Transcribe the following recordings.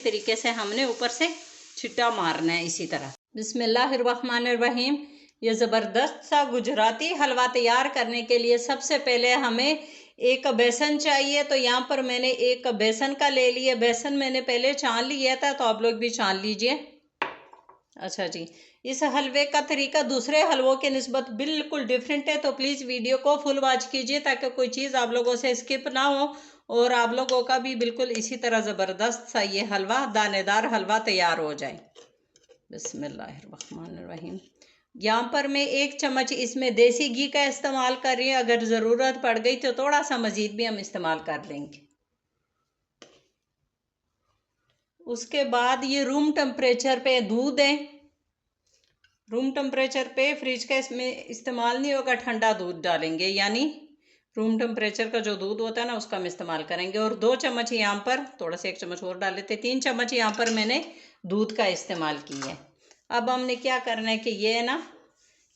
तरीके से हमने ऊपर से छिट्टा मारना है इसी तरह। बिस्मिल्लाहिर्रहमानिर्रहीम। ये ज़बरदस्त सा गुजराती हलवा तैयार करने के लिए सबसे पहले हमें एक बेसन चाहिए। तो यहाँ पर मैंने एक बेसन का ले लिया। बेसन मैंने पहले छान लिया था, तो आप लोग भी छान लीजिए। अच्छा जी, इस हलवे का तरीका दूसरे हलवों के निस्बत बिल्कुल डिफरेंट है, तो प्लीज़ वीडियो को फुल वॉच कीजिए ताकि कोई चीज़ आप लोगों से स्किप ना हो और आप लोगों का भी बिल्कुल इसी तरह ज़बरदस्त सा ये हलवा, दानेदार हलवा तैयार हो जाए। बिस्मिल्लाहिर्रहमानिर्रहीम। यहाँ पर मैं 1 चम्मच इसमें देसी घी का इस्तेमाल कर रही हूँ। अगर ज़रूरत पड़ गई तो थोड़ा सा मज़ीद भी हम इस्तेमाल कर लेंगे। उसके बाद ये रूम टेम्परेचर पे दूध है। रूम टेम्परेचर पे, फ्रिज का इसमें इस्तेमाल नहीं होगा, ठंडा दूध डालेंगे, यानी रूम टेम्परेचर का जो दूध होता है ना उसका हम इस्तेमाल करेंगे। और 2 चम्मच यहाँ पर, थोड़ा सा 1 चम्मच और डाल लेते, 3 चम्मच यहाँ पर मैंने दूध का इस्तेमाल किया है। अब हमने क्या करना है कि ये ना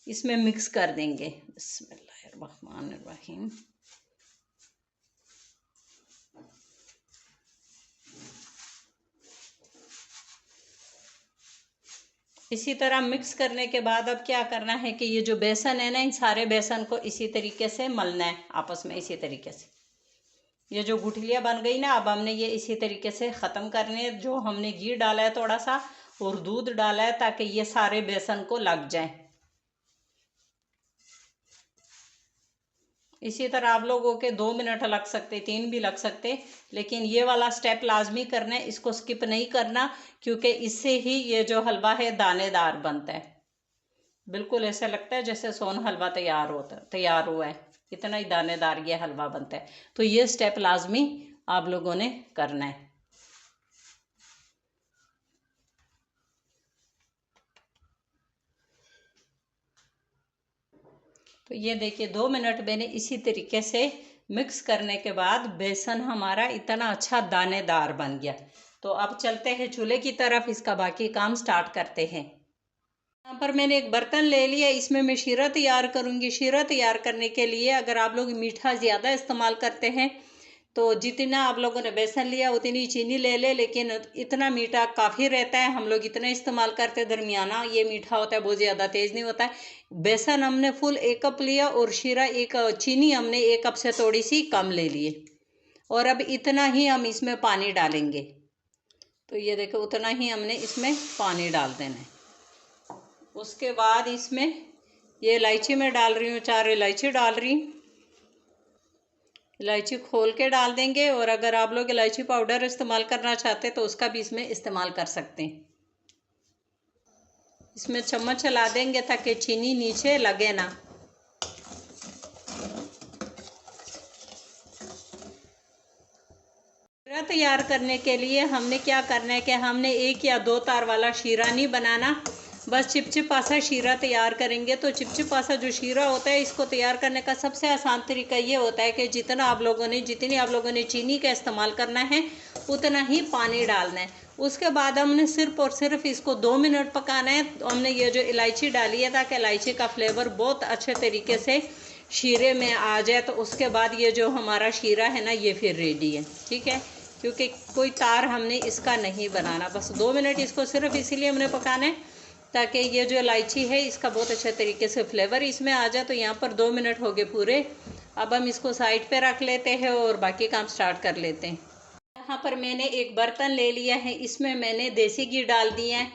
इसमें मिक्स कर देंगे। बिस्मिल्लाहिर्रहमानिर्रहीम। इसी तरह मिक्स करने के बाद अब क्या करना है कि ये जो बेसन है ना, इन सारे बेसन को इसी तरीके से मलना है आपस में, इसी तरीके से। ये जो गुठलियाँ बन गई ना, अब हमने ये इसी तरीके से ख़त्म करने हैं। जो हमने घी डाला है थोड़ा सा और दूध डाला है ताकि ये सारे बेसन को लग जाए। इसी तरह आप लोगों के 2 मिनट लग सकते, 3 भी लग सकते, लेकिन ये वाला स्टेप लाजमी करना है, इसको स्किप नहीं करना, क्योंकि इससे ही ये जो हलवा है दानेदार बनता है। बिल्कुल ऐसा लगता है जैसे सोन हलवा तैयार हुआ है, इतना ही दानेदार ये हलवा बनता है। तो ये स्टेप लाजमी आप लोगों ने करना है। तो ये देखिए 2 मिनट मैंने इसी तरीके से मिक्स करने के बाद बेसन हमारा इतना अच्छा दानेदार बन गया। तो अब चलते हैं चूल्हे की तरफ, इसका बाकी काम स्टार्ट करते हैं। यहाँ पर मैंने एक बर्तन ले लिया, इसमें मैं शीरा तैयार करूँगी। शीरा तैयार करने के लिए अगर आप लोग मीठा ज़्यादा इस्तेमाल करते हैं तो जितना आप लोगों ने बेसन लिया उतनी चीनी ले ले, लेकिन इतना मीठा काफ़ी रहता है। हम लोग इतना इस्तेमाल करते हैं, दरमियाना ये मीठा होता है, बहुत ज़्यादा तेज़ नहीं होता है। बेसन हमने फुल 1 कप लिया और शीरा चीनी हमने 1 कप से थोड़ी सी कम ले लिए। और अब इतना ही हम इसमें पानी डालेंगे। तो ये देखो उतना ही हमने इसमें पानी डाल देना है। उसके बाद इसमें ये इलायची मैं डाल रही हूँ, 4 इलायची डाल रही हूँ। इलायची खोल के डाल देंगे, और अगर आप लोग इलायची पाउडर इस्तेमाल करना चाहते हैं तो उसका भी इसमें इस्तेमाल कर सकते हैं। इसमें चम्मच चला देंगे ताकि चीनी नीचे लगे ना। शीरा तैयार करने के लिए हमने क्या करना है कि हमने 1 या 2 तार वाला शीरा नहीं बनाना, बस चिपचिपा सा शीरा तैयार करेंगे। तो चिपचिपा सा जो शीरा होता है, इसको तैयार करने का सबसे आसान तरीका ये होता है कि जितनी आप लोगों ने चीनी का इस्तेमाल करना है उतना ही पानी डालना है। उसके बाद हमने सिर्फ और सिर्फ इसको 2 मिनट पकाना है। तो हमने ये जो इलायची डाली है ताकि इलायची का फ्लेवर बहुत अच्छे तरीके से शीरे में आ जाए। तो उसके बाद ये जो हमारा शीरा है ना, ये फिर रेडी है, ठीक है, क्योंकि कोई तार हमने इसका नहीं बनाना। बस 2 मिनट इसको सिर्फ इसीलिए हमने पकाना है ताकि ये जो इलायची है इसका बहुत अच्छे तरीके से फ्लेवर इसमें आ जाए। तो यहाँ पर 2 मिनट हो गए पूरे। अब हम इसको साइड पे रख लेते हैं और बाकी काम स्टार्ट कर लेते हैं। यहाँ पर मैंने एक बर्तन ले लिया है, इसमें मैंने देसी घी डाल दिया है।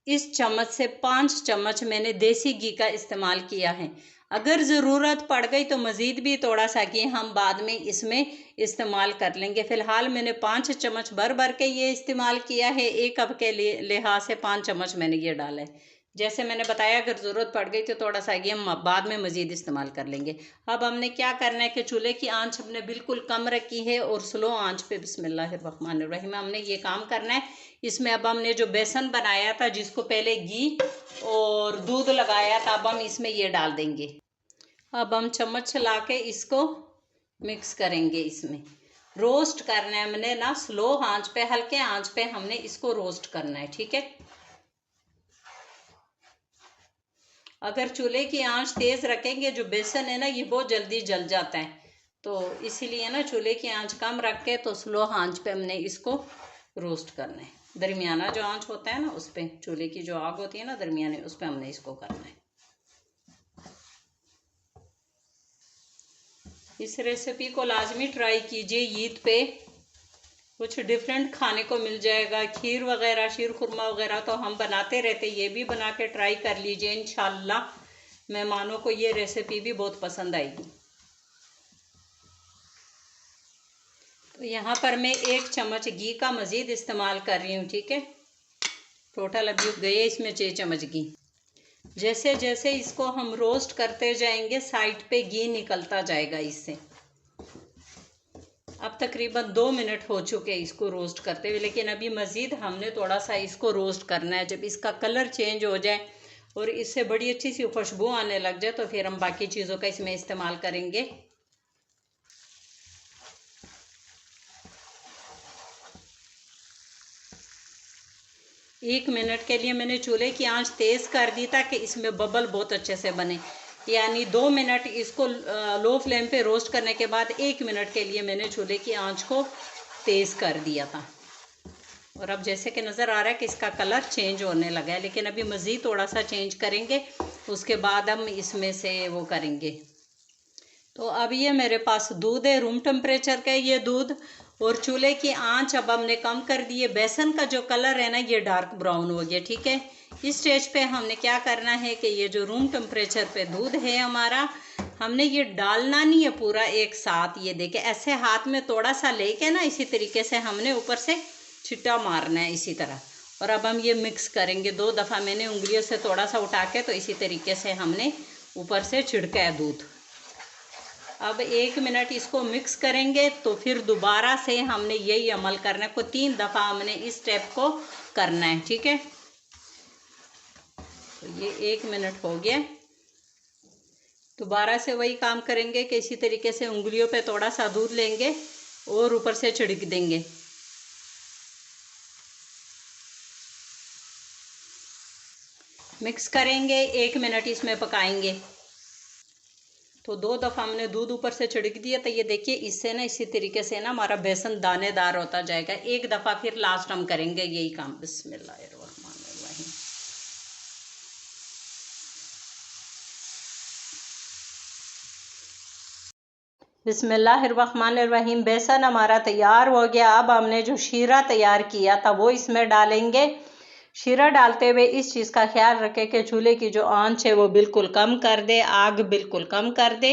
इस चम्मच से 5 चम्मच मैंने देसी घी का इस्तेमाल किया है। अगर ज़रूरत पड़ गई तो मज़ीद भी थोड़ा सा घी हम बाद में इसमें इस्तेमाल कर लेंगे। फ़िलहाल मैंने 5 चम्मच भर भर के ये इस्तेमाल किया है। 1 कप के लिहाज से 5 चम्मच मैंने ये डाला है। जैसे मैंने बताया, अगर ज़रूरत पड़ गई तो थोड़ा सा घी हम बाद में मज़ीद इस्तेमाल कर लेंगे। अब हमने क्या करना है कि चूल्हे की आंच हमने बिल्कुल कम रखी है और स्लो आंच पे बिस्मिल्लाहिर्रहमानिर्रहीम हमने ये काम करना है। इसमें अब हमने जो बेसन बनाया था, जिसको पहले घी और दूध लगाया था, अब हम इसमें ये डाल देंगे। अब हम चम्मच चला के इसको मिक्स करेंगे। इसमें रोस्ट करना है हमने ना, स्लो आंच पे, हल्के आंच पे हमने इसको रोस्ट करना है, ठीक है। अगर चूल्हे की आंच तेज़ रखेंगे, जो बेसन है ना ये बहुत जल्दी जल जाता है, तो इसीलिए ना चूल्हे की आंच कम रख के तो स्लो आंच पे हमने इसको रोस्ट करना है। दरमियाना जो आंच होता है ना उस पर, चूल्हे की जो आग होती है ना दरमियाने, उस पर हमने इसको करना है। इस रेसिपी को लाजमी ट्राई कीजिए, ईद पे कुछ डिफरेंट खाने को मिल जाएगा। खीर वगैरह, शीर खुरमा वगैरह तो हम बनाते रहते, ये भी बना के ट्राई कर लीजिए। इंशाल्लाह मेहमानों को ये रेसिपी भी बहुत पसंद आएगी। तो यहाँ पर मैं 1 चम्मच घी का मज़ीद इस्तेमाल कर रही हूँ, ठीक है। टोटल अभी गए इसमें 6 चम्मच घी। जैसे जैसे इसको हम रोस्ट करते जाएंगे साइड पे घी निकलता जाएगा इससे। अब तकरीबन 2 मिनट हो चुके हैं इसको रोस्ट करते हुए, लेकिन अभी मज़ीद हमने थोड़ा सा इसको रोस्ट करना है। जब इसका कलर चेंज हो जाए और इससे बड़ी अच्छी सी खुशबू आने लग जाए तो फिर हम बाकी चीज़ों का इसमें इस्तेमाल करेंगे। एक मिनट के लिए मैंने चूल्हे की आंच तेज़ कर दी ताकि इसमें बबल बहुत अच्छे से बने। यानी 2 मिनट इसको लो फ्लेम पे रोस्ट करने के बाद 1 मिनट के लिए मैंने चूल्हे की आंच को तेज़ कर दिया था। और अब जैसे कि नज़र आ रहा है कि इसका कलर चेंज होने लगा है, लेकिन अभी मज़ीद थोड़ा सा चेंज करेंगे, उसके बाद हम इसमें से वो करेंगे। तो अब ये मेरे पास दूध है, रूम टेम्परेचर का ये दूध, और चूल्हे की आंच अब हमने कम कर दी है। बेसन का जो कलर है ना ये डार्क ब्राउन हो गया, ठीक है। इस स्टेज पे हमने क्या करना है कि ये जो रूम टेम्परेचर पे दूध है हमारा, हमने ये डालना नहीं है पूरा एक साथ। ये देखे ऐसे हाथ में थोड़ा सा लेके ना इसी तरीके से हमने ऊपर से छिट्टा मारना है इसी तरह। और अब हम ये मिक्स करेंगे 2 दफ़ा। मैंने उंगलियों से थोड़ा सा उठा के तो इसी तरीके से हमने ऊपर से छिड़का है दूध। अब 1 मिनट इसको मिक्स करेंगे तो फिर दोबारा से हमने यही अमल करना है। को 3 दफ़ा हमने इस स्टेप को करना है, ठीक है। तो ये 1 मिनट हो गया। दोबारा से वही काम करेंगे कि इसी तरीके से उंगलियों पे थोड़ा सा दूध लेंगे और ऊपर से छिड़क देंगे। मिक्स करेंगे, 1 मिनट इसमें पकाएंगे। तो 2 दफ़ा हमने दूध ऊपर से छिड़क दिया। तो ये देखिए इससे ना इसी तरीके से ना हमारा बेसन दानेदार होता जाएगा। 1 दफ़ा फिर लास्ट हम करेंगे यही काम। बिस्मिल्लाहिर्रहमानिर्रहीम। बिस्मिल्लाहिर्रहमानिर्रहीम। बेसन हमारा तैयार हो गया। अब हमने जो शीरा तैयार किया था वो इसमें डालेंगे। शीरा डालते हुए इस चीज़ का ख्याल रखें कि चूल्हे की जो आंच है वो बिल्कुल कम कर दे, आग बिल्कुल कम कर दे।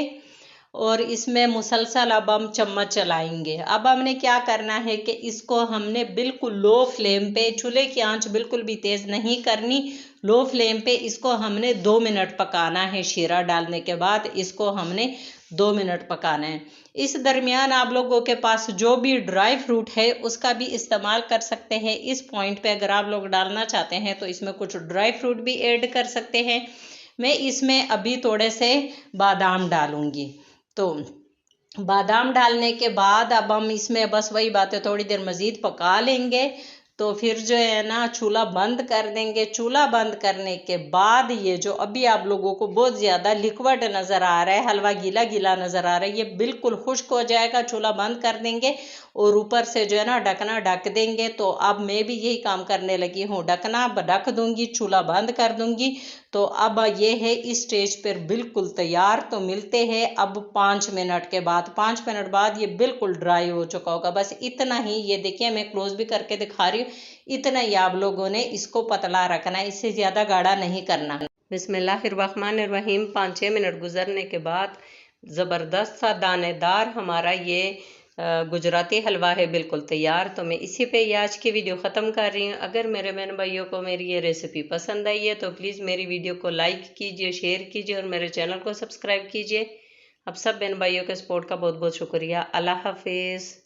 और इसमें मुसलसल अब हम चम्मच चलाएंगे। अब हमने क्या करना है कि इसको हमने बिल्कुल लो फ्लेम पे, चूल्हे की आंच बिल्कुल भी तेज़ नहीं करनी, लो फ्लेम पे इसको हमने 2 मिनट पकाना है। शीरा डालने के बाद इसको हमने 2 मिनट पकाना है। इस दरमियान आप लोगों के पास जो भी ड्राई फ्रूट है उसका भी इस्तेमाल कर सकते हैं। इस पॉइंट पे अगर आप लोग डालना चाहते हैं तो इसमें कुछ ड्राई फ्रूट भी ऐड कर सकते हैं। मैं इसमें अभी थोड़े से बादाम डालूंगी। तो बादाम डालने के बाद अब हम इसमें बस वही बात है, थोड़ी देर मज़ीद पका लेंगे। तो फिर जो है ना चूल्हा बंद कर देंगे। चूल्हा बंद करने के बाद ये जो अभी आप लोगों को बहुत ज़्यादा लिक्विड नज़र आ रहा है, हलवा गीला गीला नज़र आ रहा है, ये बिल्कुल खुश्क हो जाएगा। चूल्हा बंद कर देंगे और ऊपर से जो है ना ढकना ढक देंगे। तो अब मैं भी यही काम करने लगी हूँ, ढकना ढक दूंगी, चूल्हा बंद कर दूंगी। तो अब ये है इस स्टेज पर बिल्कुल तैयार। तो मिलते हैं अब 5 मिनट के बाद। 5 मिनट बाद ये बिल्कुल ड्राई हो चुका होगा। बस इतना ही, ये देखिए मैं क्लोज भी करके दिखा रही हूँ। इतना ही आप लोगों ने इसको पतला रखना है, इससे ज़्यादा गाढ़ा नहीं करना। बिस्मिल्लाहिर्रहमानिर्रहीम। 5-6 मिनट गुजरने के बाद ज़बरदस्त सा दानेदार हमारा ये गुजराती हलवा है बिल्कुल तैयार। तो मैं इसी पे आज की वीडियो ख़त्म कर रही हूँ। अगर मेरे बहन भाइयों को मेरी ये रेसिपी पसंद आई है तो प्लीज़ मेरी वीडियो को लाइक कीजिए, शेयर कीजिए और मेरे चैनल को सब्सक्राइब कीजिए। अब सब बहन भाइयों के सपोर्ट का बहुत बहुत शुक्रिया। अल्लाह हाफिज़।